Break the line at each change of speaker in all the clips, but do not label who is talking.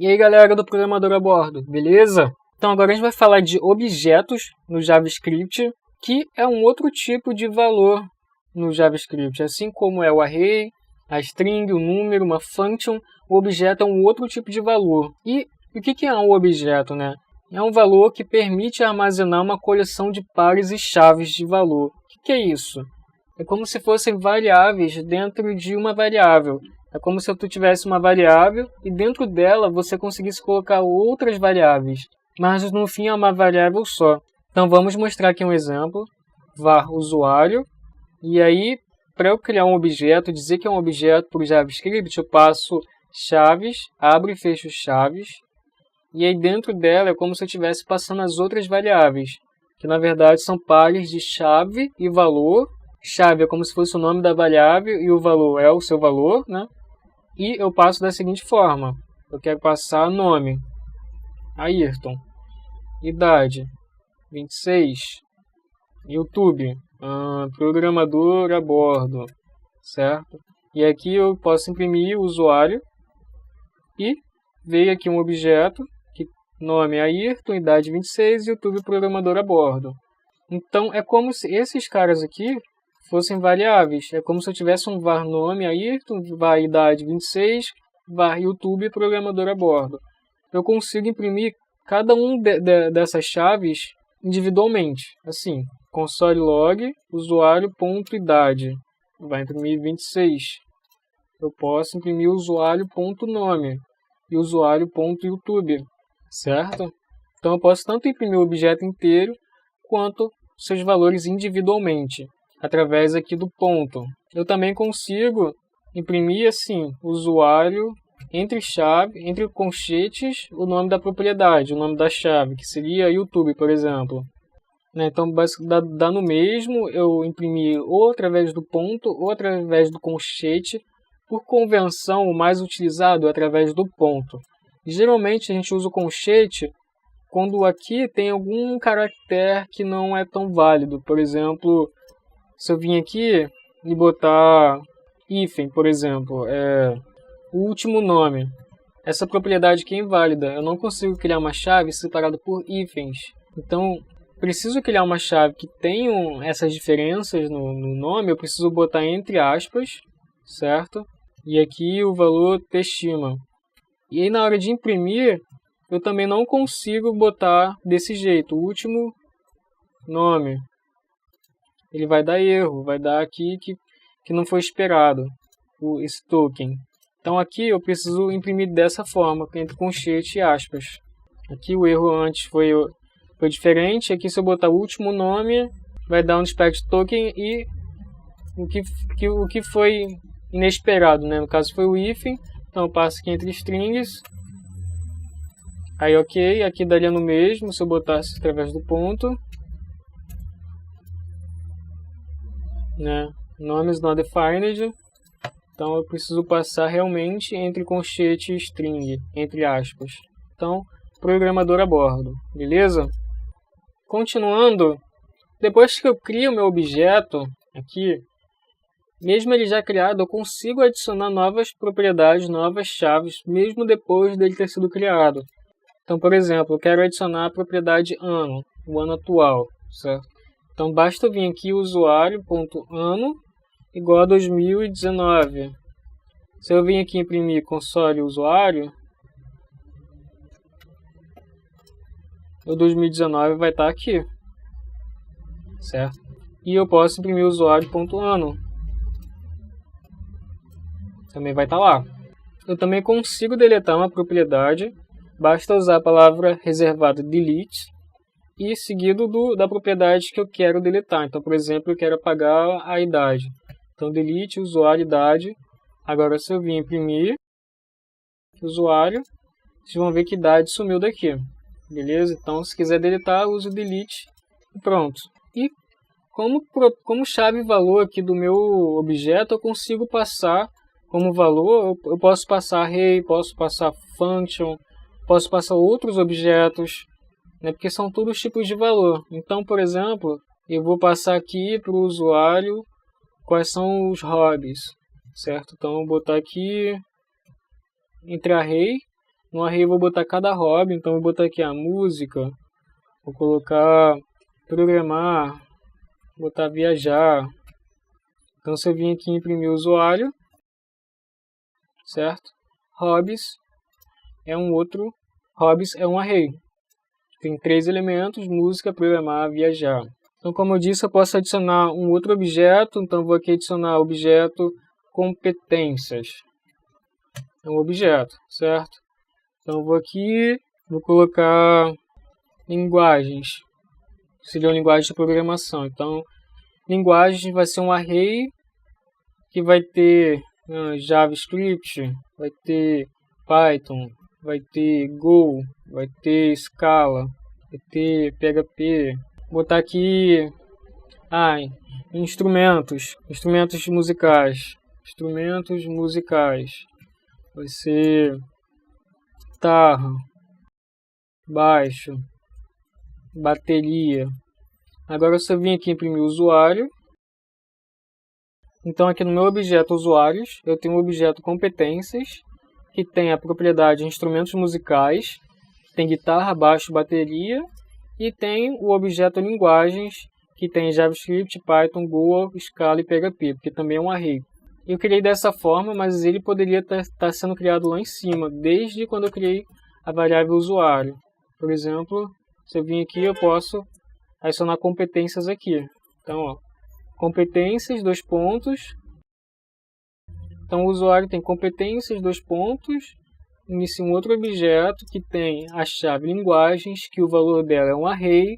E aí galera do Programador a Bordo, beleza? Então agora a gente vai falar de objetos no JavaScript, que é um outro tipo de valor no JavaScript. Assim como é o array, a string, o número, uma function, o objeto é um outro tipo de valor. E o que é um objeto, né? É um valor que permite armazenar uma coleção de pares e chaves de valor. O que é isso? É como se fossem variáveis dentro de uma variável. É como se tu tivesse uma variável e dentro dela você conseguisse colocar outras variáveis. Mas no fim é uma variável só. Então vamos mostrar aqui um exemplo. Var usuário. E aí, para eu criar um objeto, dizer que é um objeto para o JavaScript, eu passo chaves, abro e fecho chaves. E aí dentro dela é como se eu estivesse passando as outras variáveis. Que na verdade são pares de chave e valor. Chave é como se fosse o nome da variável e o valor é o seu valor, né? E eu passo da seguinte forma. Eu quero passar nome. Ayrton. Idade. 26. YouTube. Programador a bordo. Certo? E aqui eu posso imprimir o usuário. E veio aqui um objeto. Que nome Ayrton. Idade 26. YouTube programador a bordo. Então é como se esses caras aqui fossem variáveis. É como se eu tivesse um var nome Ayrton, var idade 26, var YouTube programador a bordo. Eu consigo imprimir cada um dessas chaves individualmente. Assim, console log usuário.idade vai imprimir 26. Eu posso imprimir usuário.nome e usuário.youtube, certo? Então eu posso tanto imprimir o objeto inteiro quanto seus valores individualmente, através aqui do ponto. Eu também consigo imprimir assim, usuário, entre colchetes, o nome da propriedade, o nome da chave, que seria YouTube, por exemplo. Então, dá no mesmo eu imprimir ou através do ponto ou através do colchete. Por convenção, o mais utilizado é através do ponto. Geralmente, a gente usa o colchete quando aqui tem algum caractere que não é tão válido. Por exemplo, se eu vim aqui e botar hífen, por exemplo, o último nome, essa propriedade aqui é inválida. Eu não consigo criar uma chave separada por hífens. Então, preciso criar uma chave que tenha essas diferenças no nome. Eu preciso botar entre aspas, certo? E aqui o valor testima. E aí na hora de imprimir, eu também não consigo botar desse jeito, o último nome. Ele vai dar erro, vai dar aqui que não foi esperado, esse token. Então aqui eu preciso imprimir dessa forma, entre colchete e aspas. Aqui o erro antes foi diferente, aqui se eu botar o último nome, vai dar um unexpected token e o que foi inesperado, né? No caso foi o hífen, então eu passo aqui entre strings. Aí ok, aqui daria no mesmo se eu botasse através do ponto. Né? Nome is not defined. Então eu preciso passar realmente entre colchete e string, entre aspas. Então, programador a bordo, beleza? Continuando, depois que eu crio o meu objeto aqui, mesmo ele já criado, eu consigo adicionar novas propriedades, novas chaves, mesmo depois dele ter sido criado. Então, por exemplo, eu quero adicionar a propriedade ano, o ano atual, certo? Então, basta eu vir aqui usuário.ano igual a 2019. Se eu vir aqui imprimir console usuário, o 2019 vai estar aqui, certo? E eu posso imprimir usuário.ano. Também vai estar lá. Eu também consigo deletar uma propriedade. Basta usar a palavra reservada delete e seguido da propriedade que eu quero deletar. Então, por exemplo, eu quero apagar a idade. Então, delete usuário idade. Agora, se eu vir imprimir usuário, vocês vão ver que idade sumiu daqui. Beleza? Então, se quiser deletar, use o delete e pronto. E como chave valor aqui do meu objeto, eu consigo passar como valor, eu posso passar array, posso passar function, posso passar outros objetos, né, porque são todos tipos de valor. Então, por exemplo, eu vou passar aqui para o usuário quais são os hobbies, certo? Então, eu vou botar aqui entre array No array eu vou botar cada hobby, então eu vou botar aqui a música, vou colocar programar, vou botar viajar. Então se eu vim aqui imprimir o usuário, certo? Hobbies é um array. Tem 3 elementos, música, programar, viajar. Então, como eu disse, eu posso adicionar um outro objeto. Então, vou aqui adicionar o objeto competências. É um objeto, certo? Então, vou aqui, vou colocar linguagens. Seria uma linguagem de programação. Então, linguagens vai ser um array que vai ter JavaScript, vai ter Python, vai ter Go, vai ter Scala, vai ter PHP. Vou botar aqui instrumentos musicais. Vai ser guitarra, baixo, bateria. Agora se eu vim aqui imprimir o usuário, então aqui no meu objeto usuários, eu tenho o objeto competências, que tem a propriedade instrumentos musicais, tem guitarra, baixo, bateria, e tem o objeto linguagens, que tem JavaScript, Python, Go, Scala e PHP, porque também é um array. Eu criei dessa forma, mas ele poderia estar sendo criado lá em cima, desde quando eu criei a variável usuário. Por exemplo, se eu vim aqui, eu posso adicionar competências aqui. Então, ó, competências, 2 pontos. Então, o usuário tem competências, 2 pontos. Inicia um outro objeto que tem a chave linguagens, que o valor dela é um array.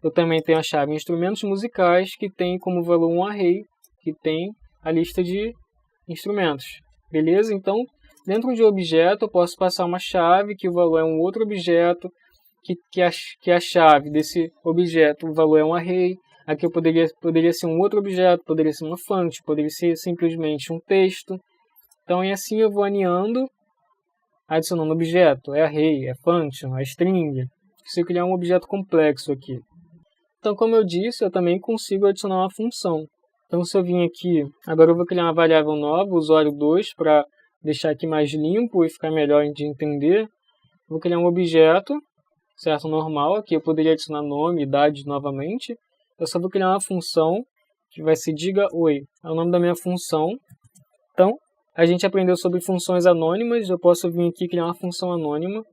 Eu também tenho a chave instrumentos musicais, que tem como valor um array, que tem a lista de instrumentos. Beleza? Então, dentro de um objeto, eu posso passar uma chave, que o valor é um outro objeto, que a chave desse objeto, o valor é um array. Aqui eu poderia ser um outro objeto, poderia ser uma function, poderia ser simplesmente um texto. Então, e assim eu vou aninhando, adicionando objeto, é array, é function, é string. Se eu criar um objeto complexo aqui. Então, como eu disse, eu também consigo adicionar uma função. Então, se eu vim aqui, agora eu vou criar uma variável nova, usuário 2, para deixar aqui mais limpo e ficar melhor de entender. Vou criar um objeto, certo, normal, aqui eu poderia adicionar nome, idade novamente. Eu só vou criar uma função que vai ser diga oi, é o nome da minha função. Então, a gente aprendeu sobre funções anônimas, eu posso vir aqui criar uma função anônima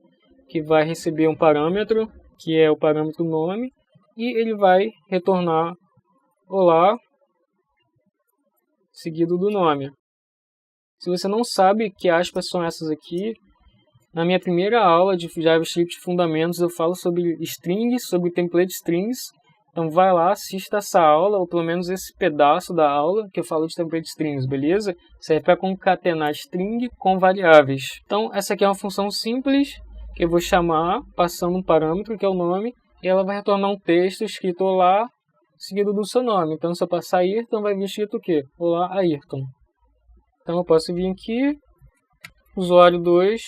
que vai receber um parâmetro, que é o parâmetro nome, e ele vai retornar olá, seguido do nome. Se você não sabe que aspas são essas aqui, na minha primeira aula de JavaScript Fundamentos eu falo sobre strings, sobre template strings. Então vai lá, assista essa aula, ou pelo menos esse pedaço da aula que eu falo de template strings, beleza? Serve para concatenar string com variáveis. Então essa aqui é uma função simples, que eu vou chamar passando um parâmetro, que é o nome, e ela vai retornar um texto escrito olá, seguido do seu nome. Então se eu passar Ayrton, vai vir escrito o quê? Olá, Ayrton. Então eu posso vir aqui, usuário 2,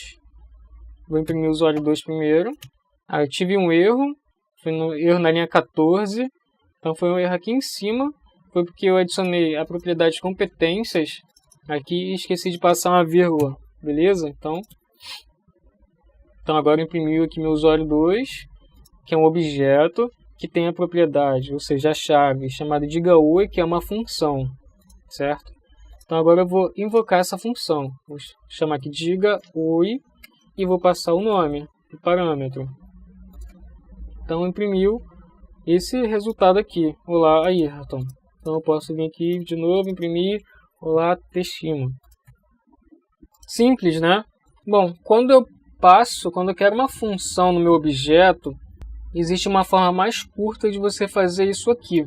vou imprimir o usuário 2 primeiro. Eu tive um erro. Foi no erro na linha 14, então foi um erro aqui em cima, foi porque eu adicionei a propriedade competências aqui e esqueci de passar uma vírgula, beleza? Então agora eu imprimi aqui meu usuário 2, que é um objeto que tem a propriedade, ou seja, a chave, chamada diga oi, que é uma função, certo? Então agora eu vou invocar essa função, vou chamar aqui diga oi e vou passar o nome, o parâmetro. Então imprimiu esse resultado aqui, olá Ayrton. Então eu posso vir aqui de novo, imprimir olá Teshima. Simples, né? Bom, quando eu quero uma função no meu objeto, existe uma forma mais curta de você fazer isso aqui,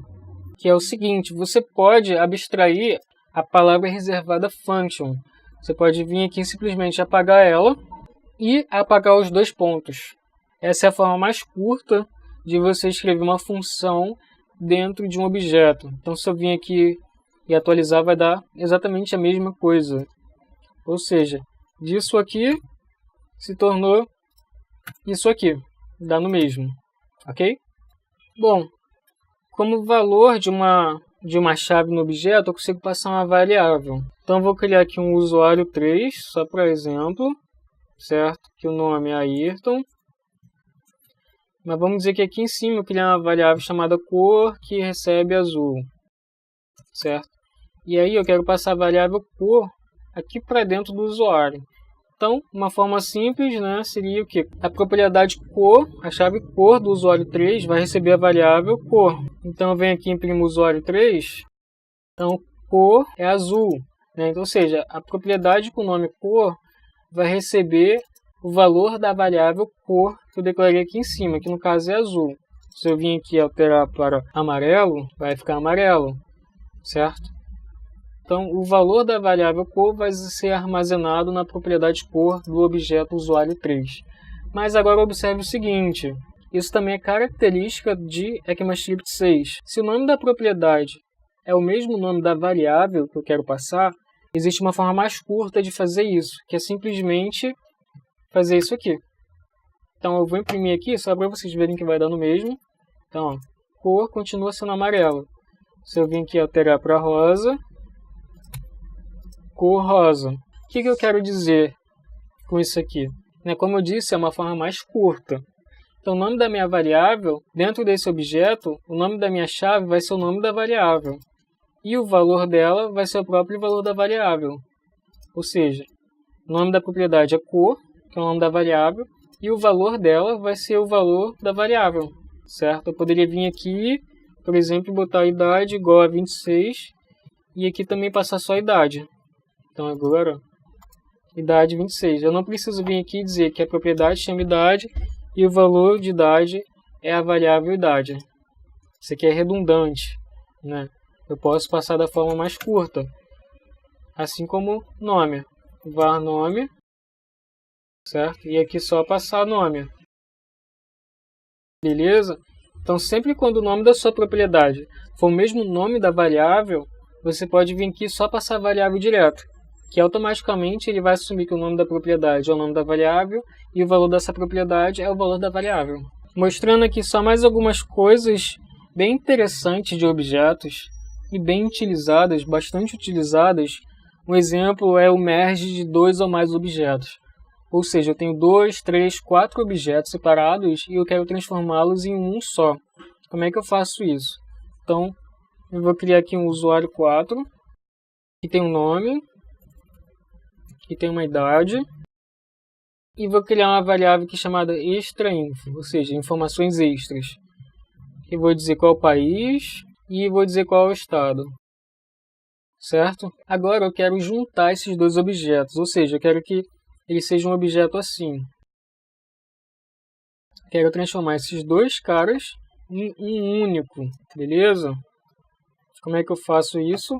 que é o seguinte: você pode abstrair a palavra reservada function. Você pode vir aqui e simplesmente apagar ela e apagar os 2 pontos. Essa é a forma mais curta de você escrever uma função dentro de um objeto. Então, se eu vir aqui e atualizar, vai dar exatamente a mesma coisa. Ou seja, disso aqui se tornou isso aqui. Dá no mesmo. Ok? Bom, como valor de uma chave no objeto, eu consigo passar uma variável. Então, eu vou criar aqui um usuário 3, só para exemplo, certo? Que o nome é Ayrton. Mas vamos dizer que aqui em cima eu criei uma variável chamada cor que recebe azul, certo? E aí eu quero passar a variável cor aqui para dentro do usuário. Então, uma forma simples, né, seria o que? A propriedade cor, a chave cor do usuário 3 vai receber a variável cor. Então eu venho aqui e imprimo o usuário 3. Então, cor é azul, né? Então, ou seja, a propriedade com o nome cor vai receber o valor da variável cor que eu declarei aqui em cima, que no caso é azul. Se eu vim aqui alterar para amarelo, vai ficar amarelo, certo? Então, o valor da variável cor vai ser armazenado na propriedade cor do objeto usuário 3. Mas agora observe o seguinte, isso também é característica de ECMAScript 6. Se o nome da propriedade é o mesmo nome da variável que eu quero passar, existe uma forma mais curta de fazer isso, que é simplesmente fazer isso aqui. Então eu vou imprimir aqui só para vocês verem que vai dar no mesmo. Então, ó, cor continua sendo amarelo. Se eu vir aqui alterar para rosa, cor rosa. O que eu quero dizer com isso aqui? Como eu disse, é uma forma mais curta. Então o nome da minha variável, dentro desse objeto, o nome da minha chave vai ser o nome da variável. E o valor dela vai ser o próprio valor da variável. Ou seja, o nome da propriedade é cor, que é o nome da variável, e o valor dela vai ser o valor da variável, certo? Eu poderia vir aqui, por exemplo, botar a idade igual a 26, e aqui também passar só a idade. Então agora, idade 26. Eu não preciso vir aqui e dizer que a propriedade chama idade, e o valor de idade é a variável idade. Isso aqui é redundante, né? Eu posso passar da forma mais curta, assim como nome. Var nome, certo? E aqui só passar nome. Beleza? Então sempre quando o nome da sua propriedade for o mesmo nome da variável, você pode vir aqui e só passar a variável direto, que automaticamente ele vai assumir que o nome da propriedade é o nome da variável e o valor dessa propriedade é o valor da variável. Mostrando aqui só mais algumas coisas bem interessantes de objetos e bem utilizadas, bastante utilizadas. Um exemplo é o merge de 2 ou mais objetos. Ou seja, eu tenho 2, 3, 4 objetos separados e eu quero transformá-los em um só. Como é que eu faço isso? Então, eu vou criar aqui um usuário 4, que tem um nome, que tem uma idade, e vou criar uma variável aqui chamada extrainfo, ou seja, informações extras. Eu vou dizer qual é o país e vou dizer qual é o estado. Certo? Agora eu quero juntar esses dois objetos, ou seja, eu quero que ele seja um objeto assim. Quero transformar esses dois caras em um único, beleza? Como é que eu faço isso?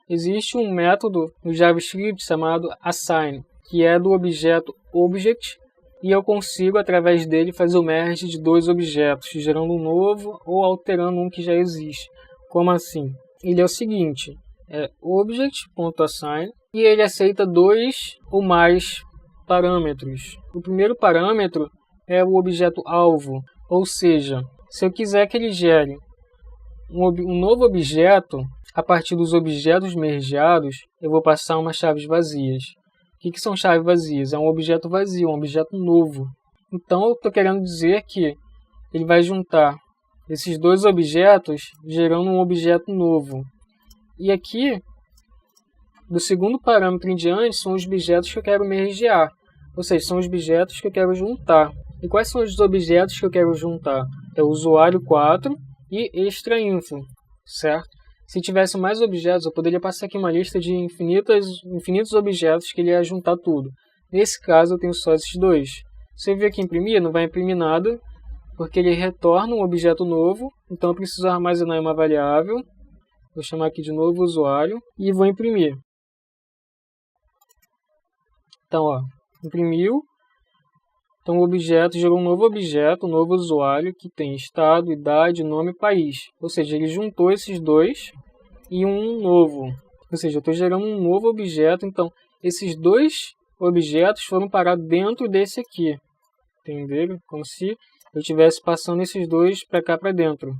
Existe um método no JavaScript chamado assign, que é do objeto object, e eu consigo, através dele, fazer o merge de dois objetos, gerando um novo ou alterando um que já existe. Como assim? Ele é o seguinte, é object.assign, e ele aceita 2 ou mais parâmetros. O primeiro parâmetro é o objeto alvo, ou seja, se eu quiser que ele gere um novo objeto, a partir dos objetos mergeados, eu vou passar umas chaves vazias. O que são chaves vazias? É um objeto vazio, um objeto novo. Então, eu estou querendo dizer que ele vai juntar esses dois objetos, gerando um objeto novo. E aqui, do segundo parâmetro em diante, são os objetos que eu quero mergear. Ou seja, são os objetos que eu quero juntar. E quais são os objetos que eu quero juntar? É o usuário 4 e extrainfo, certo? Se tivesse mais objetos, eu poderia passar aqui uma lista de infinitos objetos que ele ia juntar tudo. Nesse caso, eu tenho só esses dois. Se eu vir aqui imprimir, não vai imprimir nada, porque ele retorna um objeto novo. Então, eu preciso armazenar uma variável. Vou chamar aqui de novo usuário e vou imprimir. Então, ó, imprimiu. Então, o objeto gerou um novo objeto, um novo usuário, que tem estado, idade, nome e país. Ou seja, ele juntou esses dois e um novo. Ou seja, eu estou gerando um novo objeto. Então, esses dois objetos foram parar dentro desse aqui. Entenderam? Como se eu estivesse passando esses dois para cá para dentro.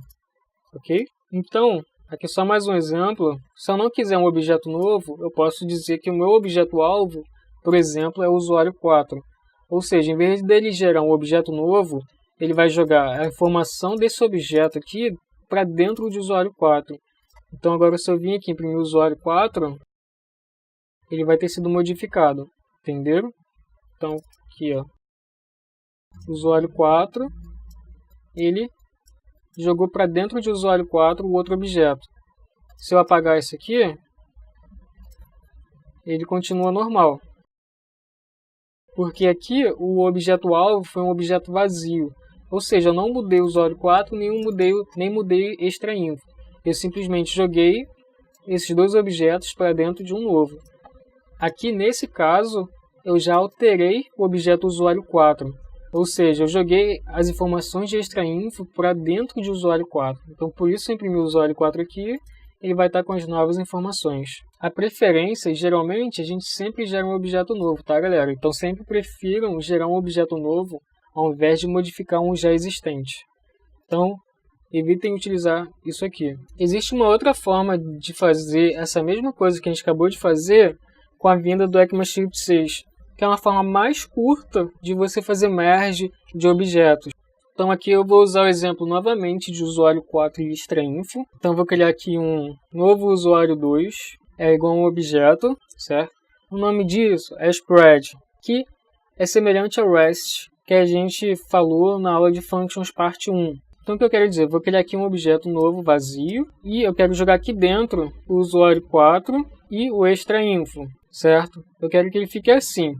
Ok? Então, aqui só mais um exemplo. Se eu não quiser um objeto novo, eu posso dizer que o meu objeto-alvo, por exemplo, é o usuário 4. Ou seja, em vez dele gerar um objeto novo, ele vai jogar a informação desse objeto aqui para dentro do usuário 4. Então agora se eu vir aqui imprimir o usuário 4, ele vai ter sido modificado, entenderam? Então aqui, ó, usuário 4, ele jogou para dentro de usuário 4 o outro objeto. Se eu apagar isso aqui, ele continua normal. Porque aqui o objeto alvo foi um objeto vazio. Ou seja, eu não mudei o usuário 4, nem mudei extra info. Eu simplesmente joguei esses dois objetos para dentro de um novo. Aqui nesse caso, eu já alterei o objeto usuário 4. Ou seja, eu joguei as informações de extra info para dentro de usuário 4. Então por isso eu imprimi o usuário 4 aqui, ele vai estar com as novas informações. A preferência, geralmente, a gente sempre gera um objeto novo, tá, galera? Então sempre prefiram gerar um objeto novo ao invés de modificar um já existente. Então, evitem utilizar isso aqui. Existe uma outra forma de fazer essa mesma coisa que a gente acabou de fazer com a vinda do ECMAScript 6, que é uma forma mais curta de você fazer merge de objetos. Então aqui eu vou usar o exemplo novamente de usuário 4 e extra info. Então eu vou criar aqui um novo usuário 2, é igual a um objeto, certo? O nome disso é spread, que é semelhante ao REST, que a gente falou na aula de Functions parte 1. Então o que eu quero dizer? Eu vou criar aqui um objeto novo, vazio, e eu quero jogar aqui dentro o usuário 4 e o extra info, certo? Eu quero que ele fique assim.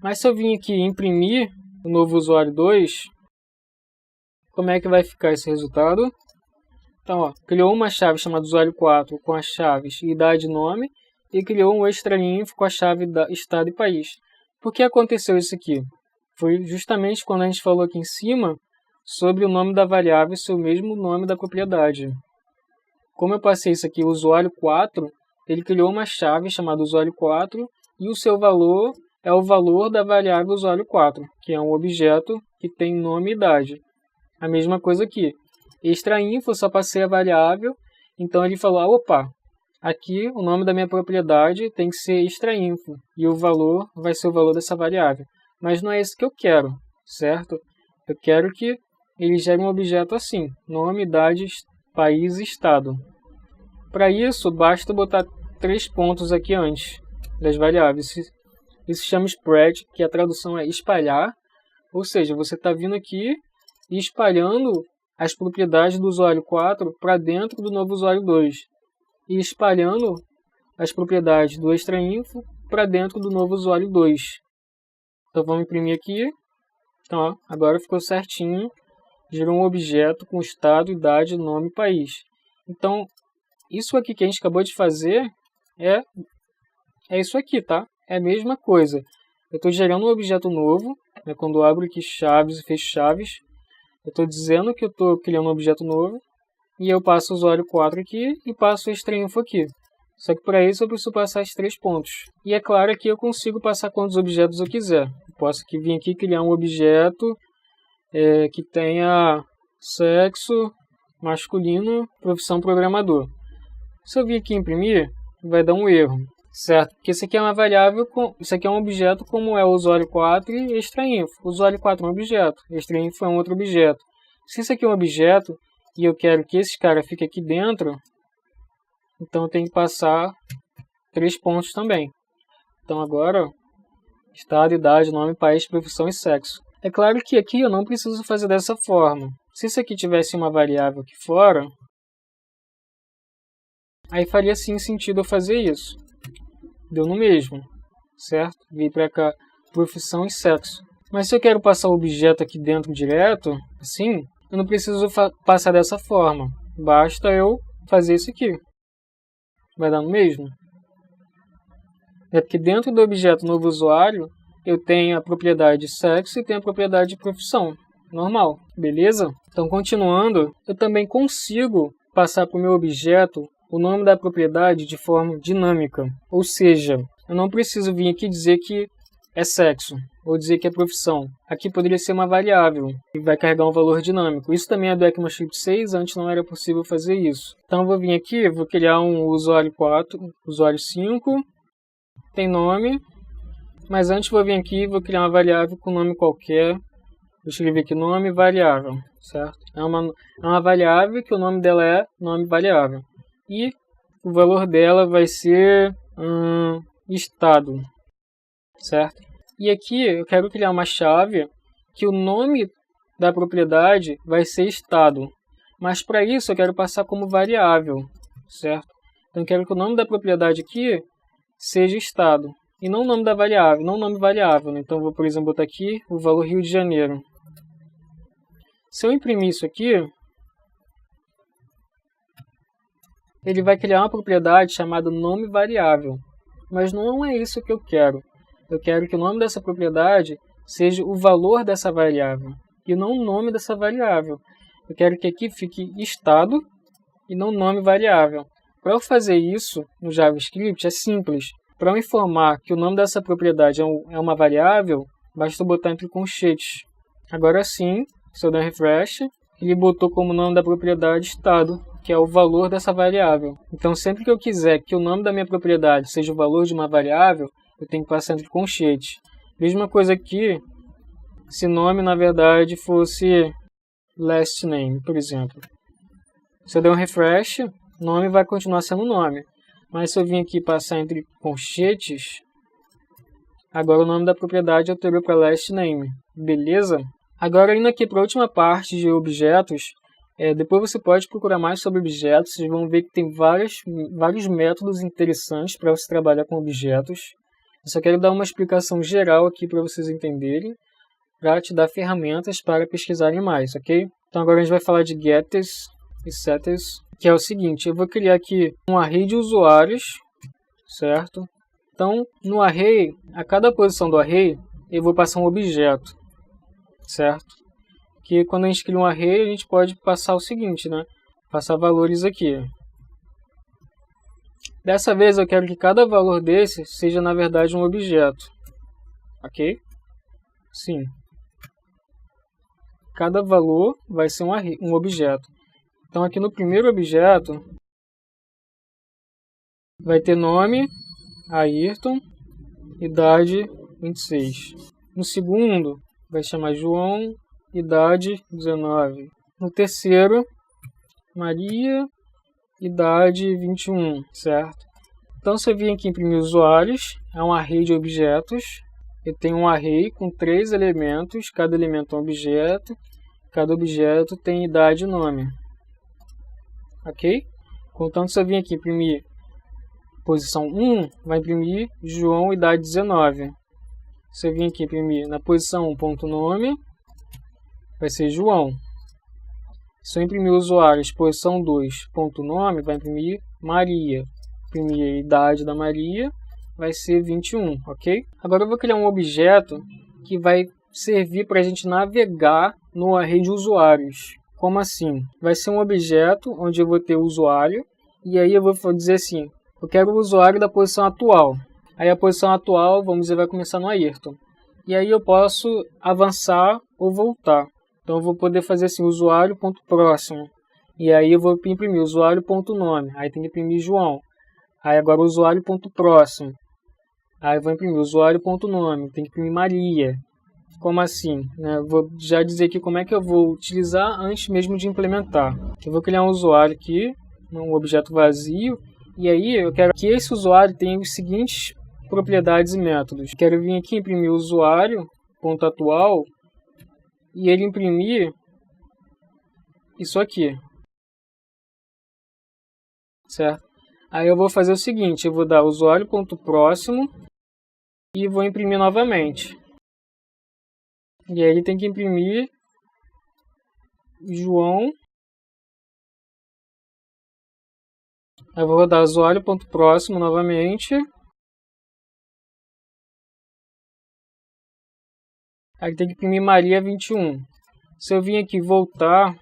Mas se eu vir aqui imprimir o novo usuário 2, como é que vai ficar esse resultado? Então, ó, criou uma chave chamada usuário 4 com as chaves idade e nome e criou um extra info com a chave estado e país. Por que aconteceu isso aqui? Foi justamente quando a gente falou aqui em cima sobre o nome da variável ser o mesmo nome da propriedade. Como eu passei isso aqui, o usuário 4, ele criou uma chave chamada usuário 4 e o seu valor é o valor da variável usuário 4, que é um objeto que tem nome e idade. A mesma coisa aqui. Extra info, eu só passei a variável, então ele falou, opa, aqui o nome da minha propriedade tem que ser extra info, e o valor vai ser o valor dessa variável. Mas não é isso que eu quero, certo? Eu quero que ele gere um objeto assim, nome, idade, país e estado. Para isso, basta botar 3 pontos aqui antes das variáveis. Isso se chama spread, que a tradução é espalhar, ou seja, você está vindo aqui e espalhando as propriedades do usuário 4 para dentro do novo usuário 2 e espalhando as propriedades do extra info para dentro do novo usuário 2. Então vamos imprimir aqui. Então, ó, agora ficou certinho. Gerou um objeto com estado, idade, nome e país. Então, isso aqui que a gente acabou de fazer é isso aqui, tá? É a mesma coisa. Eu estou gerando um objeto novo, né, quando eu abro aqui chaves e fecho chaves. Eu estou dizendo que eu estou criando um objeto novo e eu passo o usuário 4 aqui e passo o extra info aqui. Só que para isso eu preciso passar esses 3 pontos. E é claro que eu consigo passar quantos objetos eu quiser. Eu posso vir aqui criar um objeto que tenha sexo masculino, profissão programador. Se eu vir aqui imprimir, vai dar um erro, certo? Porque isso aqui é uma variável, isso aqui é um objeto como é o usuário 4 e extra info. O usuário 4 é um objeto, extra info é um outro objeto. Se isso aqui é um objeto e eu quero que esse cara fique aqui dentro, então eu tenho que passar 3 pontos também. Então agora, estado, idade, nome, país, profissão e sexo. É claro que aqui eu não preciso fazer dessa forma. Se isso aqui tivesse uma variável aqui fora, aí faria sim sentido eu fazer isso. Deu no mesmo, certo? Vim para cá, profissão e sexo. Mas se eu quero passar o objeto aqui dentro direto, assim, eu não preciso passar dessa forma. Basta eu fazer isso aqui. Vai dar no mesmo? É porque dentro do objeto novo usuário, eu tenho a propriedade sexo e tenho a propriedade profissão. Normal, beleza? Então, continuando, eu também consigo passar para o meu objeto o nome da propriedade de forma dinâmica. Ou seja, eu não preciso vir aqui dizer que é sexo, ou dizer que é profissão. Aqui poderia ser uma variável, que vai carregar um valor dinâmico. Isso também é do ECMAScript 6, antes não era possível fazer isso. Então, eu vou vir aqui, vou criar um usuário 4, usuário 5, tem nome, Mas antes vou vir aqui e vou criar uma variável com nome qualquer. Vou escrever aqui nome variável, certo? É uma variável que o nome dela é nome variável. E o valor dela vai ser estado, certo? E aqui eu quero criar uma chave que o nome da propriedade vai ser estado. Mas para isso eu quero passar como variável, certo? Então eu quero que o nome da propriedade aqui seja estado. E não o nome da variável, não o nome variável. Então eu vou, por exemplo, botar aqui o valor Rio de Janeiro. Se eu imprimir isso aqui, ele vai criar uma propriedade chamada nome variável. Mas não é isso que eu quero. Eu quero que o nome dessa propriedade seja o valor dessa variável e não o nome dessa variável. Eu quero que aqui fique estado e não nome variável. Para eu fazer isso no JavaScript é simples. Para eu informar que o nome dessa propriedade é uma variável, basta eu botar entre colchetes. Agora sim, se eu der refresh, ele botou como nome da propriedade estado, que é o valor dessa variável. Então sempre que eu quiser que o nome da minha propriedade seja o valor de uma variável, eu tenho que passar entre colchetes. Mesma coisa aqui, se nome na verdade fosse last name, por exemplo. Se eu der um refresh, nome vai continuar sendo nome. Mas se eu vim aqui passar entre colchetes, agora o nome da propriedade alterou para last name. Beleza? Agora indo aqui para a última parte de objetos, depois você pode procurar mais sobre objetos. Vocês vão ver que tem vários métodos interessantes para você trabalhar com objetos. Eu só quero dar uma explicação geral aqui para vocês entenderem, para te dar ferramentas para pesquisarem mais, ok? Então agora a gente vai falar de getters e setters, que é o seguinte: eu vou criar aqui um array de usuários, certo? Então no array, a cada posição do array, eu vou passar um objeto, certo? Que quando a gente cria um array, a gente pode passar o seguinte, né? Passar valores aqui. Dessa vez eu quero que cada valor desse seja na verdade um objeto, ok? Sim. Cada valor vai ser um objeto. Então aqui no primeiro objeto vai ter nome, Ayrton, idade 26. No segundo vai chamar João, idade 19. No terceiro, Maria, idade 21, certo? Então se eu vir aqui imprimir usuários, é um array de objetos. Eu tenho um array com 3 elementos, cada elemento é um objeto, cada objeto tem idade e nome. Ok? Portanto, se eu vir aqui imprimir posição 1, vai imprimir João, idade 19. Se eu vir aqui imprimir na posição 1, ponto nome, vai ser João. Se eu imprimir usuários, posição 2, ponto nome, vai imprimir Maria. Imprimir a idade da Maria, vai ser 21, ok? Agora eu vou criar um objeto que vai servir para a gente navegar no array de usuários. Como assim? Vai ser um objeto onde eu vou ter o usuário, e aí eu vou dizer assim: eu quero o usuário da posição atual. Aí a posição atual, vamos dizer, vai começar no Ayrton. E aí eu posso avançar ou voltar. Então eu vou poder fazer assim, usuário.próximo. E aí eu vou imprimir usuário.nome. Aí tem que imprimir João. Aí agora usuário.próximo. Aí eu vou imprimir usuário.nome. Tem que imprimir Maria. Como assim? Vou já dizer aqui como é que eu vou utilizar antes mesmo de implementar. Eu vou criar um usuário aqui, um objeto vazio. E aí eu quero que esse usuário tenha os seguintes propriedades e métodos. Quero vir aqui imprimir o usuário.atual e ele imprimir isso aqui, certo? Aí eu vou fazer o seguinte: eu vou dar usuário.próximo e vou imprimir novamente. E aí ele tem que imprimir João. Eu vou rodar usuário.próximo novamente. Aí tem que imprimir Maria 21. Se eu vim aqui voltar,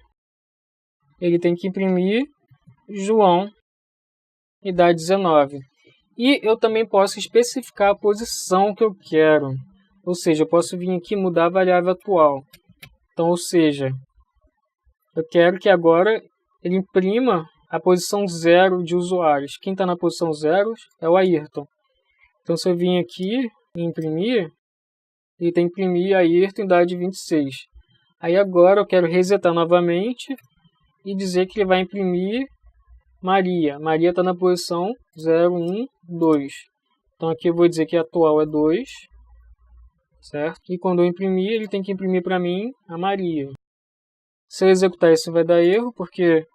ele tem que imprimir João, idade 19. E eu também posso especificar a posição que eu quero. Ou seja, eu posso vir aqui e mudar a variável atual. Então, ou seja, eu quero que agora ele imprima a posição 0 de usuários. Quem está na posição 0 é o Ayrton. Então, se eu vim aqui, em imprimir, ele tem que imprimir Ayrton idade 26. Aí agora eu quero resetar novamente e dizer que ele vai imprimir Maria. Maria está na posição 0, 1, 2. Então aqui eu vou dizer que a atual é 2, certo? E quando eu imprimir, ele tem que imprimir para mim a Maria. Se eu executar isso vai dar erro, porque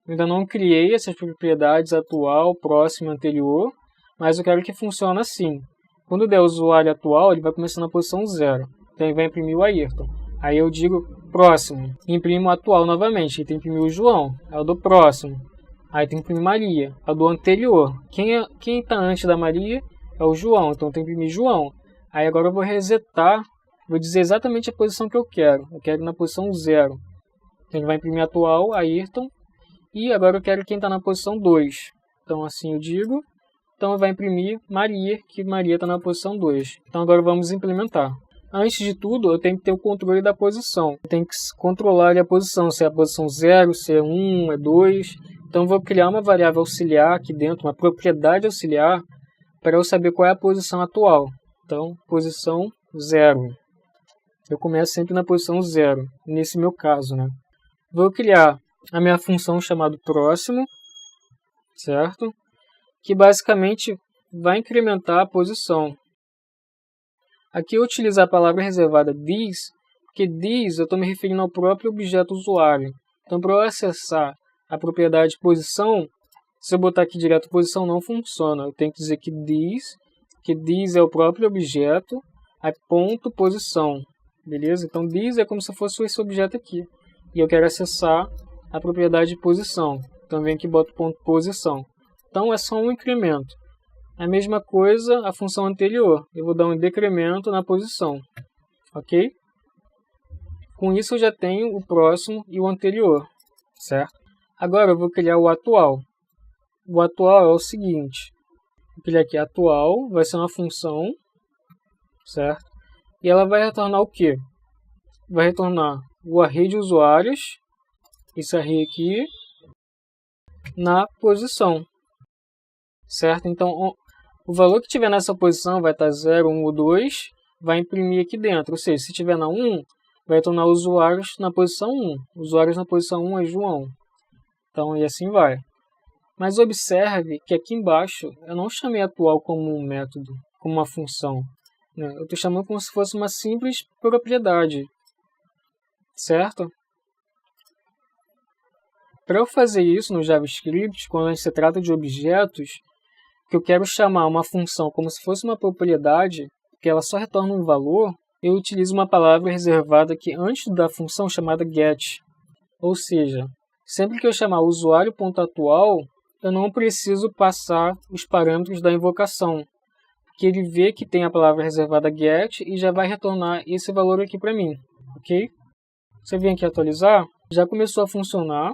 eu ainda não criei essas propriedades atual, próximo, anterior, mas eu quero que funcione assim. Quando der o usuário atual, ele vai começar na posição 0. Então ele vai imprimir o Ayrton. Aí eu digo próximo, imprimo o atual novamente, ele tem que imprimir o João, é o do próximo. Aí tem que imprimir Maria, é o do anterior. Quem está antes da Maria é o João, então tem que imprimir João. Aí agora eu vou resetar, vou dizer exatamente a posição que eu quero. Eu quero na posição 0. Então ele vai imprimir atual, Ayrton. E agora eu quero quem está na posição 2. Então assim eu digo. Então vai imprimir Maria, que Maria está na posição 2. Então agora vamos implementar. Antes de tudo, eu tenho que ter o controle da posição. Eu tenho que controlar a posição, se é a posição 0, se é 1, é 2. Então eu vou criar uma variável auxiliar aqui dentro, uma propriedade auxiliar, para eu saber qual é a posição atual. Então, posição 0. Eu começo sempre na posição 0, nesse meu caso, né? Vou criar a minha função chamada próximo, certo? Que basicamente vai incrementar a posição. Aqui eu utilizo a palavra reservada this, porque this eu estou me referindo ao próprio objeto usuário. Então, para eu acessar a propriedade posição, se eu botar aqui direto posição não funciona. Eu tenho que dizer que this é o próprio objeto, aí ponto posição. Beleza? Então, this é como se fosse esse objeto aqui. E eu quero acessar a propriedade posição. Então, eu venho aqui e boto ponto posição. Então, é só um incremento. A mesma coisa a função anterior. Eu vou dar um decremento na posição. Ok? Com isso eu já tenho o próximo e o anterior. Certo? Agora eu vou criar o atual. O atual é o seguinte. Vou criar aqui atual. Vai ser uma função. Certo? E ela vai retornar o quê? Vai retornar o array de usuários. Esse array aqui. Na posição. Certo? Então, o valor que tiver nessa posição vai estar 0, 1 ou 2, vai imprimir aqui dentro. Ou seja, se tiver na 1, vai tornar usuários na posição 1. Usuários na posição 1 é João. Então, e assim vai. Mas observe que aqui embaixo eu não chamei atual como um método, como uma função. Né? Eu estou chamando como se fosse uma simples propriedade. Certo? Para eu fazer isso no JavaScript, quando se trata de objetos, que eu quero chamar uma função como se fosse uma propriedade, que ela só retorna um valor, eu utilizo uma palavra reservada aqui antes da função chamada get. Ou seja, sempre que eu chamar usuário.atual, eu não preciso passar os parâmetros da invocação, porque ele vê que tem a palavra reservada get e já vai retornar esse valor aqui para mim. Ok? Você vem aqui atualizar, já começou a funcionar,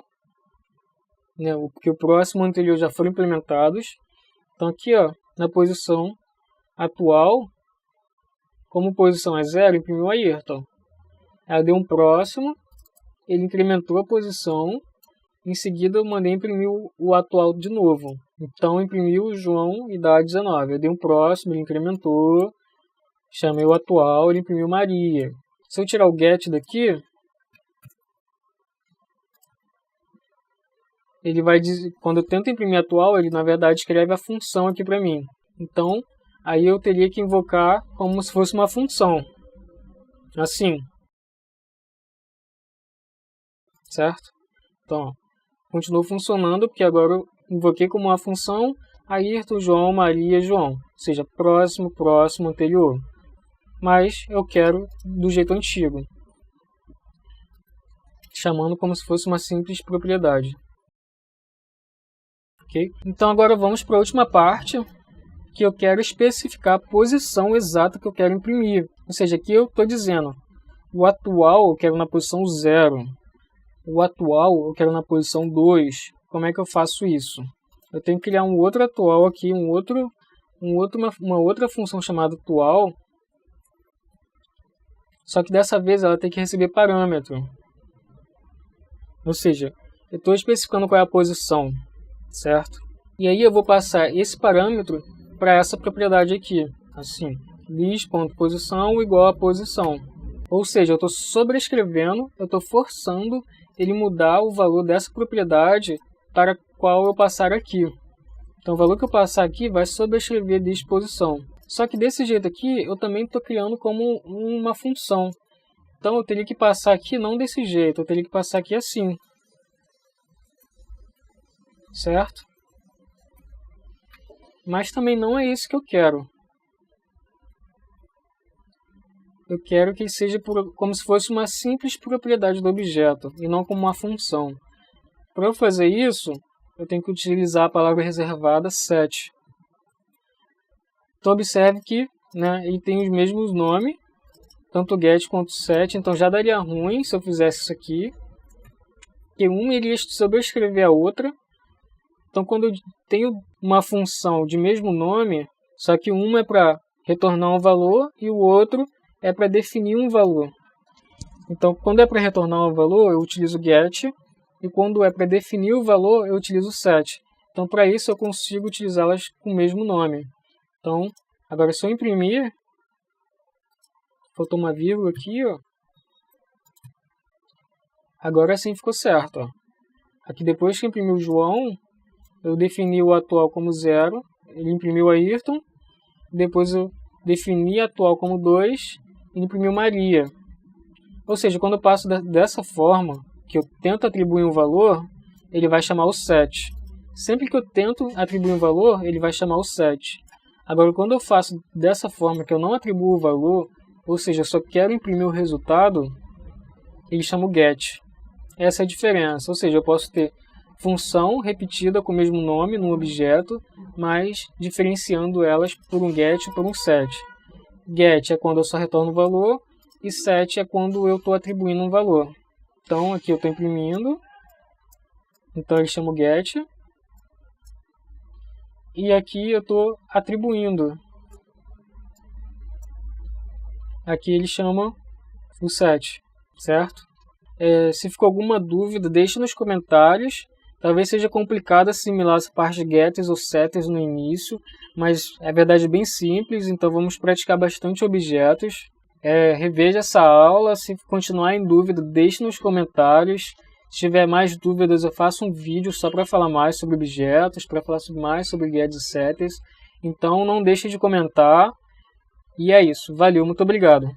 né, porque o próximo e o anterior já foram implementados. Então aqui, ó, na posição atual, como posição é 0, imprimiu o Ayrton. Aí eu dei um próximo, ele incrementou a posição, em seguida eu mandei imprimir o atual de novo. Então imprimiu o João e dá 19. Eu dei um próximo, ele incrementou, chamei o atual, ele imprimiu Maria. Se eu tirar o get daqui, ele vai dizer, quando eu tento imprimir atual, ele na verdade escreve a função aqui para mim. Então, aí eu teria que invocar como se fosse uma função. Assim. Certo? Então, continuou funcionando, porque agora eu invoquei como uma função Ayrton, João, Maria, João. Ou seja, próximo, próximo, anterior. Mas eu quero do jeito antigo. Chamando como se fosse uma simples propriedade. Okay? Então agora vamos para a última parte, que eu quero especificar a posição exata que eu quero imprimir. Ou seja, aqui eu estou dizendo, o atual eu quero na posição 0, o atual eu quero na posição 2. Como é que eu faço isso? Eu tenho que criar um outro atual aqui, uma outra função chamada atual, só que dessa vez ela tem que receber parâmetro. Ou seja, eu estou especificando qual é a posição. Certo? E aí eu vou passar esse parâmetro para essa propriedade aqui, assim. list.posição igual a posição. Ou seja, eu estou sobrescrevendo, eu estou forçando ele mudar o valor dessa propriedade para qual eu passar aqui. Então, o valor que eu passar aqui vai sobrescrever list.posição. Só que desse jeito aqui, eu também estou criando como uma função. Então, eu teria que passar aqui não desse jeito, eu teria que passar aqui assim. Certo? Mas também não é isso que eu quero. Eu quero que ele seja como se fosse uma simples propriedade do objeto, e não como uma função. Para eu fazer isso, eu tenho que utilizar a palavra reservada set. Então, observe que, ele tem os mesmos nomes, tanto get quanto set, então já daria ruim se eu fizesse isso aqui, que uma iria sobrescrever a outra. Então, quando eu tenho uma função de mesmo nome, só que uma é para retornar um valor e o outro é para definir um valor. Então, quando é para retornar um valor, eu utilizo get, e quando é para definir o valor, eu utilizo set. Então, para isso, eu consigo utilizá-las com o mesmo nome. Então, agora se eu imprimir, faltou uma vírgula aqui, ó. Agora sim ficou certo, ó. Aqui depois que imprimiu o João, eu defini o atual como 0, ele imprimiu a Ayrton, depois eu defini a atual como 2, e imprimiu Maria. Ou seja, quando eu passo dessa forma, que eu tento atribuir um valor, ele vai chamar o set. Sempre que eu tento atribuir um valor, ele vai chamar o set. Agora, quando eu faço dessa forma que eu não atribuo o valor, ou seja, eu só quero imprimir o resultado, ele chama o get. Essa é a diferença, ou seja, eu posso ter função repetida com o mesmo nome no objeto, mas diferenciando elas por um get e por um set. Get é quando eu só retorno o valor e set é quando eu estou atribuindo um valor. Então aqui eu estou imprimindo, então ele chama o get, e aqui eu estou atribuindo. Aqui ele chama o set, certo? Se ficou alguma dúvida, deixe nos comentários. Talvez seja complicado assimilar essa parte de getters ou setters no início, mas é verdade bem simples, então vamos praticar bastante objetos. Reveja essa aula, se continuar em dúvida, deixe nos comentários. Se tiver mais dúvidas, eu faço um vídeo só para falar mais sobre objetos, para falar mais sobre getters e setters. Então não deixe de comentar. E é isso. Valeu, muito obrigado.